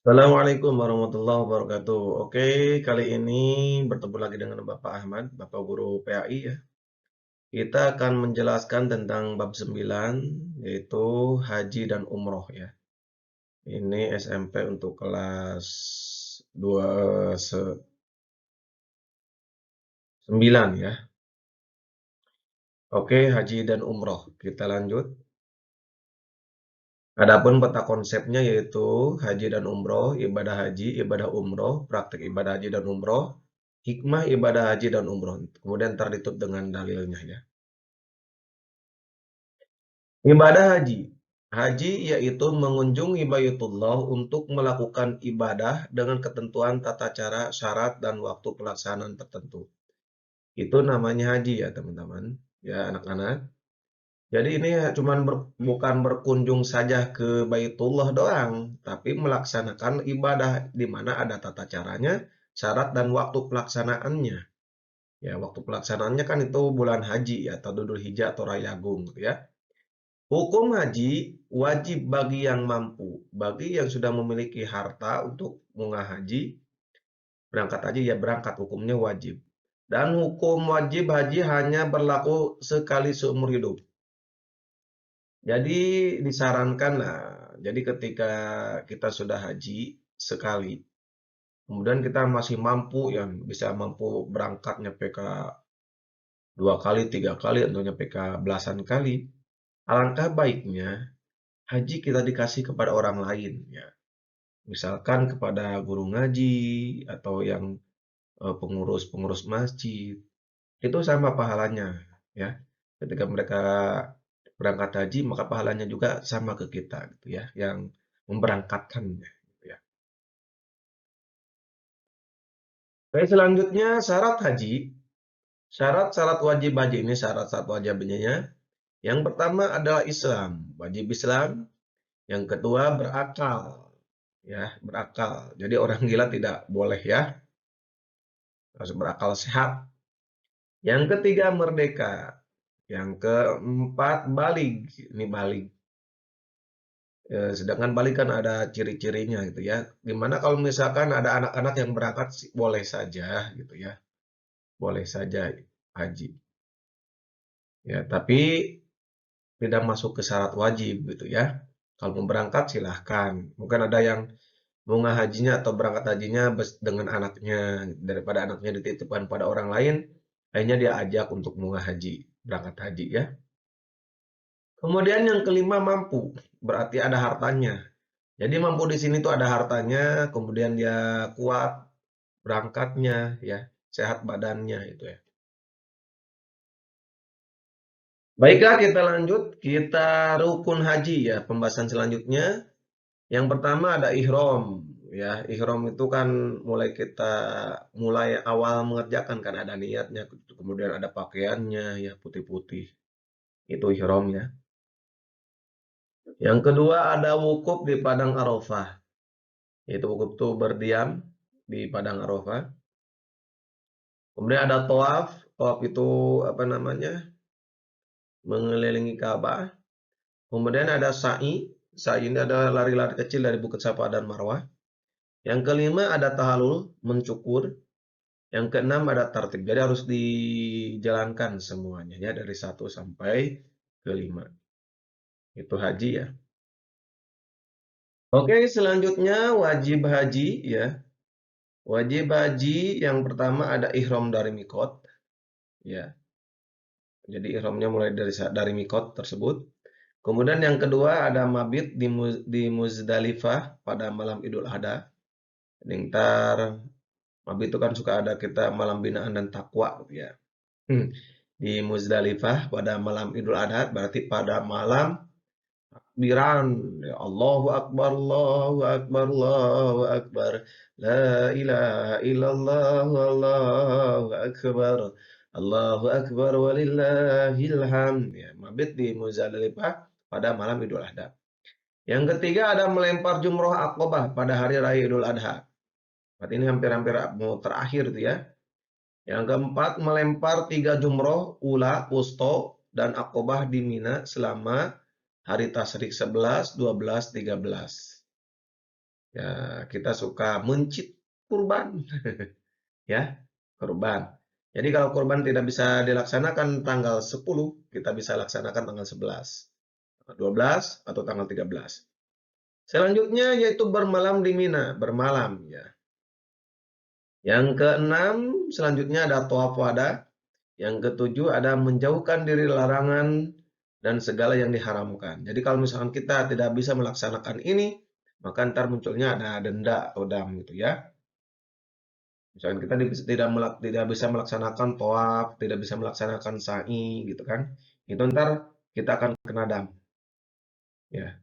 Assalamualaikum warahmatullahi wabarakatuh. Oke, kali ini bertemu lagi dengan Bapak Ahmad, Bapak Guru PAI ya. Kita akan menjelaskan tentang bab 9, yaitu haji dan umroh ya. Ini SMP untuk kelas 29 ya. Oke, haji dan umroh. Kita lanjut. Adapun peta konsepnya yaitu haji dan umroh, ibadah haji, ibadah umroh, praktik ibadah haji dan umroh, hikmah ibadah haji dan umroh. Kemudian tertutup dengan dalilnya ya. Ibadah haji. Haji yaitu mengunjungi Baitullah untuk melakukan ibadah dengan ketentuan tata cara, syarat, dan waktu pelaksanaan tertentu. Itu namanya haji ya teman-teman, ya anak-anak. Jadi ini bukan berkunjung saja ke Baitullah doang, tapi melaksanakan ibadah di mana ada tata caranya, syarat, dan waktu pelaksanaannya. Ya, waktu pelaksanaannya kan itu bulan haji ya, atau Dzulhijjah Hijjah atau Rayagung gitu ya. Hukum haji wajib bagi yang mampu, bagi yang sudah memiliki harta untuk munggah haji, berangkat haji ya berangkat, hukumnya wajib. Dan hukum wajib haji hanya berlaku sekali seumur hidup. Jadi disarankan lah, jadi ketika kita sudah haji sekali, kemudian kita masih mampu ya, bisa mampu berangkat nyampe ke 2 kali, 3 kali, atau nyampe ke belasan kali, alangkah baiknya haji kita dikasih kepada orang lain ya. Misalkan kepada guru ngaji atau yang pengurus-pengurus masjid, itu sama pahalanya ya. Ketika mereka berangkat haji, maka pahalanya juga sama ke kita gitu ya, yang memberangkatkannya gitu ya. Baik, selanjutnya syarat haji. Syarat-syarat wajib haji ini syarat-syarat wajibnya. Yang pertama adalah Islam, wajib Islam. Yang kedua berakal, ya berakal. Jadi orang gila tidak boleh ya, harus berakal sehat. Yang ketiga merdeka. Yang keempat balig. Ini balig. Sedangkan balig kan ada ciri-cirinya gitu ya. Dimana kalau misalkan ada anak-anak yang berangkat boleh saja gitu ya. Boleh saja haji. Ya, tapi tidak masuk ke syarat wajib gitu ya. Kalau mau berangkat silahkan. Mungkin ada yang bunga hajinya atau berangkat hajinya dengan anaknya, daripada anaknya dititipkan pada orang lain, akhirnya dia ajak untuk bunga haji, berangkat haji ya. Kemudian yang kelima mampu, berarti ada hartanya. Jadi mampu di sini tuh ada hartanya, kemudian dia kuat berangkatnya ya, sehat badannya itu ya. Baiklah kita lanjut, kita rukun haji ya, pembahasan selanjutnya. Yang pertama ada ihram ya. Ihram itu kan mulai awal mengerjakan kan ada niatnya, kemudian ada pakaiannya ya putih-putih. Itu ihram ya. Yang kedua ada wukuf di padang Arafah. Itu wukuf itu berdiam di padang Arafah. Kemudian ada tawaf. Tawaf itu apa namanya? Mengelilingi Ka'bah. Kemudian ada sa'i. Sa'i ini ada lari-lari kecil dari Bukit Safa dan Marwah. Yang kelima ada tahalul, mencukur. Yang keenam ada tartib. Jadi harus dijalankan semuanya ya dari 1 sampai ke 5. Itu haji ya. Oke, selanjutnya wajib haji ya. Wajib haji yang pertama ada ihram dari mikot ya. Jadi ihramnya mulai dari mikot tersebut. Kemudian yang kedua ada mabit di Muzdalifah pada malam Idul Adha. Jadi ntar mabit itu kan suka ada kita malam binaan dan takwa gitu ya. Di Muzdalifah pada malam Idul Adha berarti pada malam takbiran ya, Allahu Akbar Allahu Akbar Allahu Akbar la ilaha illallah Allahu Akbar Allahu Akbar walillahil hamd ya, mabit di Muzdalifah pada malam Idul Adha. Yang ketiga ada melempar jumroh Aqabah pada hari raya Idul Adha. Berarti ini hampir-hampir mau terakhir tuh ya. Yang keempat, melempar 3 jumroh, ula, wusto, dan akobah di Mina selama hari tasyrik 11, 12, 13. Ya, kita suka mencit kurban, ya, kurban. Jadi kalau kurban tidak bisa dilaksanakan tanggal 10, kita bisa laksanakan tanggal 11, 12, atau tanggal 13. Selanjutnya yaitu bermalam di Mina, bermalam ya. Yang keenam, selanjutnya ada tawaf wada. Yang ketujuh ada menjauhkan diri larangan dan segala yang diharamkan. Jadi kalau misalkan kita tidak bisa melaksanakan ini, maka ntar munculnya ada denda atau dam gitu ya. Misalkan kita tidak bisa melaksanakan tawaf, tidak bisa melaksanakan sa'i gitu kan. Itu ntar kita akan kena dam ya.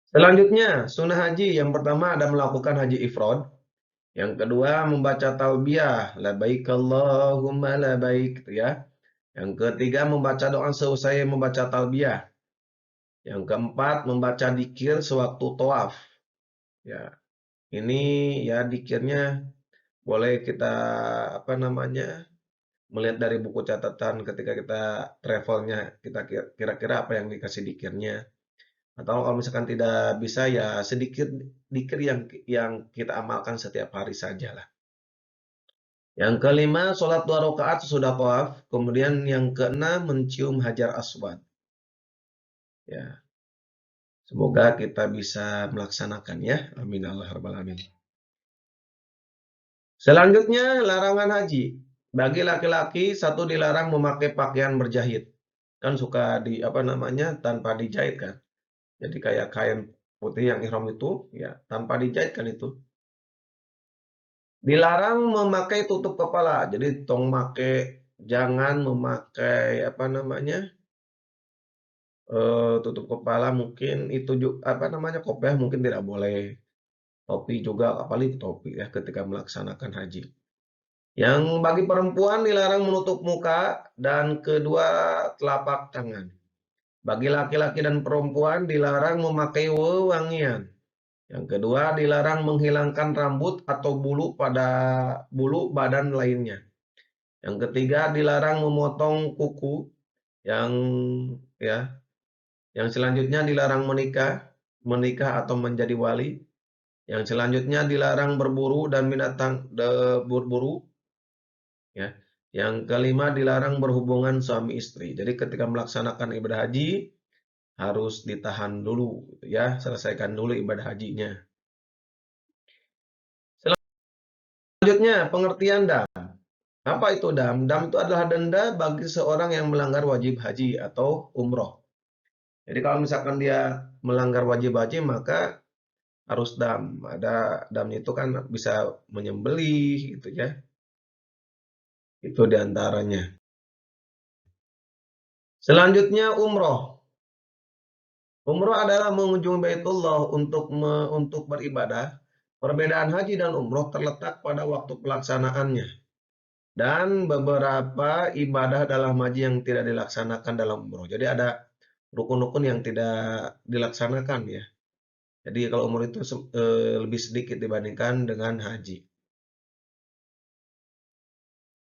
Selanjutnya, sunnah haji yang pertama ada melakukan haji ifrad. Yang kedua membaca talbiyah, labaik Allahumma labaik gitu ya. Yang ketiga membaca doa seusai membaca talbiyah. Yang keempat membaca dikir sewaktu tawaf. Ya, ini ya dikirnya boleh kita apa namanya melihat dari buku catatan ketika kita travelnya kita kira-kira apa yang dikasih dikirnya. Atau kalau misalkan tidak bisa ya sedikit dikir yang kita amalkan setiap hari saja. Yang kelima, sholat 2 rakaat sesudah tawaf. Kemudian yang keenam, mencium hajar aswad. Ya, semoga kita bisa melaksanakan ya. Amin Allah rabbal alamin. Selanjutnya, larangan haji. Bagi laki-laki, satu dilarang memakai pakaian berjahit. Kan suka di apa namanya tanpa dijahit kan. Jadi kayak kain putih yang ihram itu, ya tanpa dijahit kan itu. Dilarang memakai tutup kepala. Jadi jangan memakai apa namanya tutup kepala mungkin itu apa namanya, kopiah mungkin tidak boleh, topi juga apalagi topi ya ketika melaksanakan haji. Yang bagi perempuan dilarang menutup muka dan kedua telapak tangan. Bagi laki-laki dan perempuan dilarang memakai wewangian. Yang kedua dilarang menghilangkan rambut atau bulu badan lainnya. Yang ketiga dilarang memotong kuku. Yang ya Yang selanjutnya dilarang menikah atau menjadi wali. Yang selanjutnya dilarang berburu dan berburu, ya. Yang kelima dilarang berhubungan suami istri. Jadi ketika melaksanakan ibadah haji harus ditahan dulu, gitu ya, selesaikan dulu ibadah hajinya. Selanjutnya pengertian dam. Apa itu dam? Dam itu adalah denda bagi seorang yang melanggar wajib haji atau umroh. Jadi kalau misalkan dia melanggar wajib haji maka harus dam. Damnya itu kan bisa menyembelih gitu ya. Itu diantaranya. Selanjutnya umroh. Umroh adalah mengunjungi Baitullah untuk beribadah. Perbedaan haji dan umroh terletak pada waktu pelaksanaannya. Dan beberapa ibadah dalam haji yang tidak dilaksanakan dalam umroh. Jadi ada rukun-rukun yang tidak dilaksanakan ya. Jadi kalau umroh itu lebih sedikit dibandingkan dengan haji.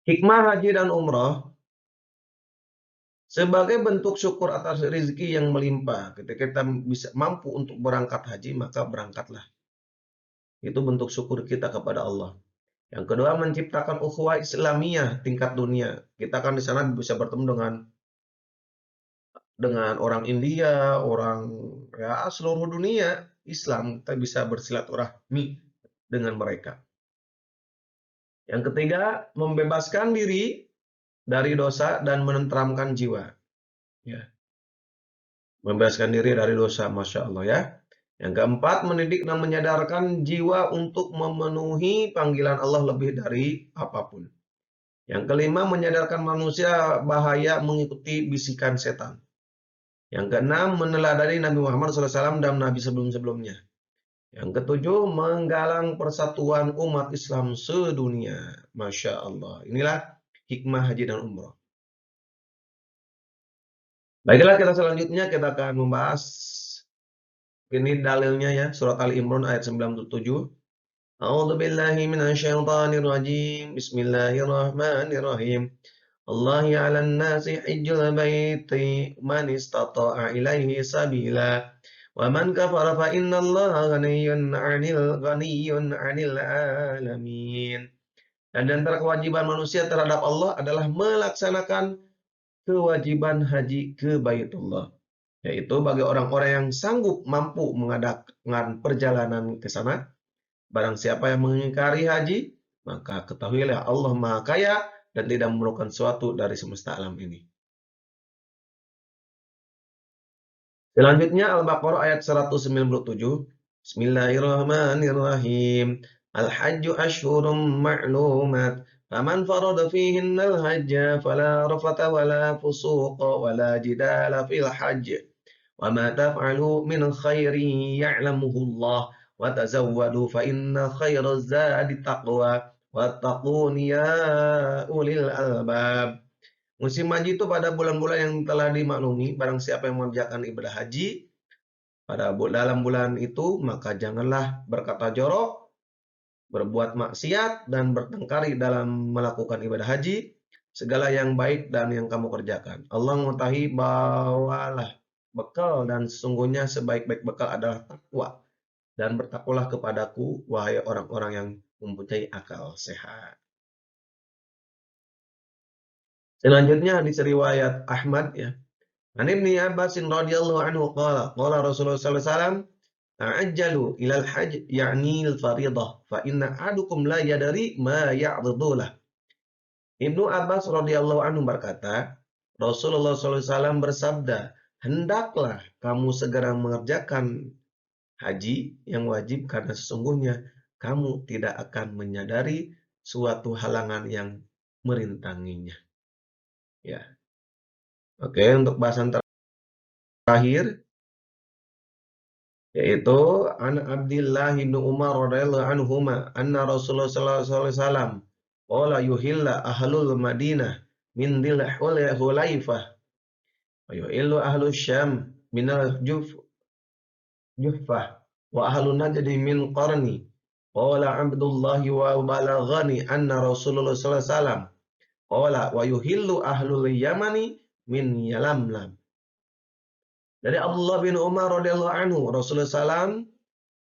Hikmah haji dan umroh sebagai bentuk syukur atas rezeki yang melimpah. Ketika kita bisa mampu untuk berangkat haji, maka berangkatlah. Itu bentuk syukur kita kepada Allah. Yang kedua, menciptakan ukhuwah Islamiyah tingkat dunia. Kita kan di sana bisa bertemu dengan orang India, orang ya seluruh dunia Islam. Kita bisa bersilaturahmi dengan mereka. Yang ketiga, membebaskan diri dari dosa dan menenteramkan jiwa. Ya, membebaskan diri dari dosa, masya Allah ya. Yang keempat, mendidik dan menyadarkan jiwa untuk memenuhi panggilan Allah lebih dari apapun. Yang kelima, menyadarkan manusia bahaya mengikuti bisikan setan. Yang keenam, meneladani Nabi Muhammad SAW dan Nabi sebelum-sebelumnya. Yang ketujuh, menggalang persatuan umat Islam sedunia. Masya Allah. Inilah hikmah haji dan umroh. Baiklah, kita selanjutnya kita akan membahas ini dalilnya ya, surat Ali Imran ayat 97. A'udzu billahi minasyaitonir rajim. Bismillahirrahmanirrahim. Allahi 'alan nasi hajjul baiti man istata'a ilaihi sabila. Wa man kafara fa innallaha ghaniyyun 'anil 'alamin. Dan di antara kewajiban manusia terhadap Allah adalah melaksanakan kewajiban haji ke Baitullah, yaitu bagi orang-orang yang sanggup mampu mengadakan perjalanan ke sana. Barang siapa yang mengingkari haji, maka ketahuilah Allah Maha Kaya dan tidak memerlukan sesuatu dari semesta alam ini. Selanjutnya Al-Baqarah ayat 197. Bismillahirrahmanirrahim. Al-hajju ashhurum ma'lumat. Faman farada fihinnal hajja fala rafata wala fusuqa wala jidala fil hajj. Wa ma taf'alu min khairin ya'lamuhu Allah wa tazawwadu fa inna khairaz zadi taqwa wattaqun ya ulil albab. Musim haji itu pada bulan-bulan yang telah dimaklumi. Barang siapa yang mengerjakan ibadah haji pada dalam bulan itu, maka janganlah berkata jorok, berbuat maksiat, dan bertengkari dalam melakukan ibadah haji. Segala yang baik dan yang kamu kerjakan, Allah mengetahui, bawalah bekal, dan sesungguhnya sebaik-baik bekal adalah takwa. Dan bertakwalah kepadaku, wahai orang-orang yang mempunyai akal sehat. Selanjutnya hadis riwayat Ahmad, ya. An Ibnu Abbas radhiyallahu anhu qala qala Rasulullah sallallahu alaihi wasallam ta'ajjalu ilal hajj ya'ni al-fariḍah fa inna ahadukum la yadri ma ya'ridu lah. Ibnu Abbas radhiyallahu anhu berkata, Rasulullah sallallahu alaihi wasallam bersabda, hendaklah kamu segera mengerjakan haji yang wajib karena sesungguhnya kamu tidak akan menyadari suatu halangan yang merintanginya. Ya. Oke, untuk bahasan terakhir yaitu an Abdillah bin Umar radhiyallahu anhuma anna Rasulullah sallallahu alaihi wasallam qala yuhilla ahlul Madinah min dil hulaifah wa yuhillu ahlus Syam min al Juhfah wa ahlun Najd min Qarni. Qala Abdullah wa balaghani anna Rasulullah sallallahu alaihi wasallam qala wa yuhillu ahlul Yamani min Yalamlam. Dari Abdullah bin Umar radhiyallahu anhu, Rasulullah SAW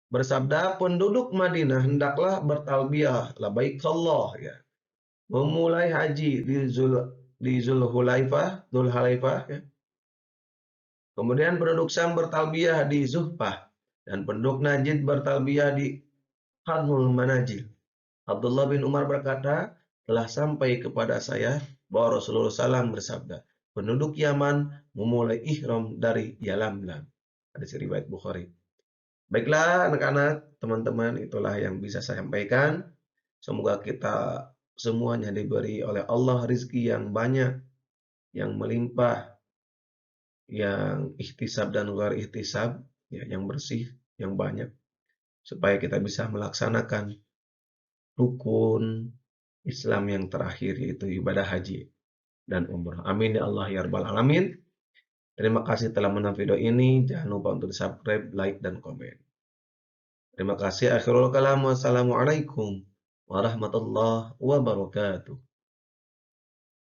bersabda, penduduk Madinah hendaklah bertalbiyah labbaik Allah, ya. Memulai haji di Zulhulaifah, ya. Kemudian penduduk Syam bertalbiyah di Zuhfah dan penduduk Najd bertalbiyah di Qarnul Manajil. Abdullah bin Umar berkata, telah sampai kepada saya bahwa Rasulullah SAW bersabda, penduduk Yaman memulai ihram dari Yalamlam. Hadis riwayat Bukhari. Baiklah anak-anak, teman-teman, itulah yang bisa saya sampaikan. Semoga kita semuanya diberi oleh Allah rizki yang banyak, yang melimpah, yang ihtisab dan luar ihtisab, ya, yang bersih, yang banyak, supaya kita bisa melaksanakan rukun Islam yang terakhir, yaitu ibadah haji dan umrah. Amin ya Allah ya Rabbal Alamin. Terima kasih telah menonton video ini. Jangan lupa untuk subscribe, like, dan komen. Terima kasih. Akhirul kalam. Wassalamualaikum warahmatullahi wabarakatuh.